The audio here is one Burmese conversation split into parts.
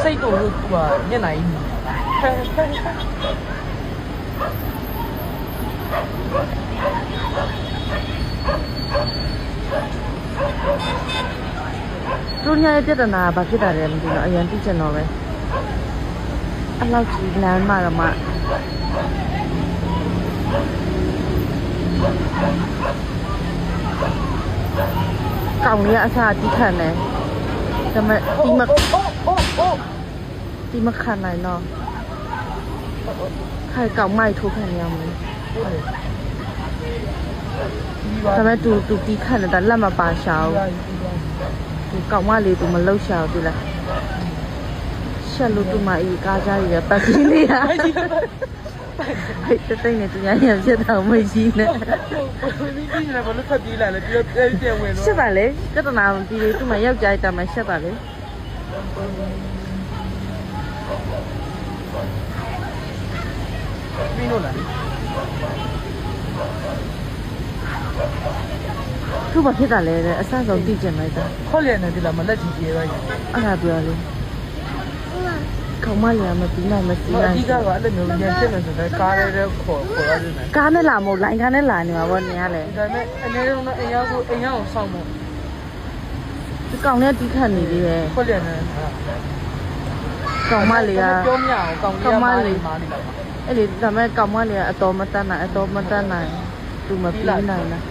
စိတ်တို့လို့သူကမျက်နှာကြီးသူညာရဲ့ပြဿနာဘာဖြစ်တာလဲမသိတော့အရင်သိချင်တော့ပဲအဲ့လောက်ကြီးလမ်းမှာတော့မှကောင်းလေးအစားတီးခံတယ်ဒါပေမဲ့တီးမခံနိုင်တော့ခိုင်ကောင်းမိုက်ထိုးခံရမှာဒါပေမဲ့သူတီးခံတယ်လက်မပါရှာဘူးကောင်းမလေးသူမလှုပ်ရှာဘူးလားရှက်လို့သူမအေးကားကြရပတ်ပြီးနေတာဟဲ့တိတ်နေသူညာရဖြစ်တော့မရှိနဲ့ ဘယ်လိုဘာလို့ဖတ်ပြီးလာလဲပြီးတော့ပြန်ဝင်တော့ ရှက်ပါလေပြဿနာမပြီးလေသူမယောက်ျားတာမှရှက်ပါလေပြီးလို့လားသူဘာဖြစ်တာလဲတဲ့အဆဆုံးသိကျင်လိုက်တာ ခေါ်ရနေတယ်လားမလက်ကြီးပြေးသွားရင် အဲ့ဒါပြောလေကောင်းမလေးမပြီးနိုင်မပြီး အ နိုင် ဓိကတော့အဲ့လိုမျိုးညံဖြစ်နေတယ်ကားရဲခေါ်ရတယ်နေ ကားနဲ့လာမို့လိုင်းကားနဲ့လာနေမှာပေါ့နေရလေ ဒါပေမဲ့အနေနဲ့တော့အိမ်ရောက်ဆောင်မို့ ဒီကောင်နဲ့တီးခတ်နေသေးတယ် ခေါ်ရနေ ကောင်မလေးက ပြောမရအောင်ကောင်လေးမားနေလား အဲ့လေဒါမဲ့ကောင်မလေးကအတော်မတတ်နိုင်သူမပြီးနိုင်လား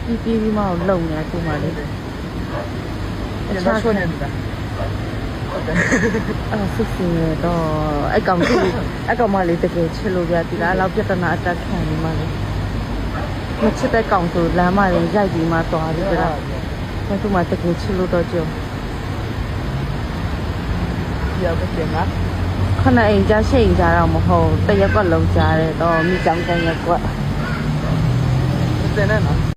ပြီးမှလုံနေသူမလေး ကျွန်တော်ဆွနေတယ် အဲ့စစ်စင်ရတော့အဲ့ကောင်မလေးတကယ်ချစ်လို့ပြဒီလားလောက်ပြဿနာအတက်ခံနေမှလေမချစ်တဲ့ကောင်ဆိုလမ်းမလေးရိုက်ပြီးမှသွားပြီလားဘယ်သူမှတကယ်ချစ်လို့တော့ကြုံ ပြောကပြန်လာ ခဏအိမ်ကြရှိန်ကြတော့မဟုတ်တရက်ကလုံးကြားတယ်တော့မိကြောင်တန်ရက်ကွက် တင်နေနော်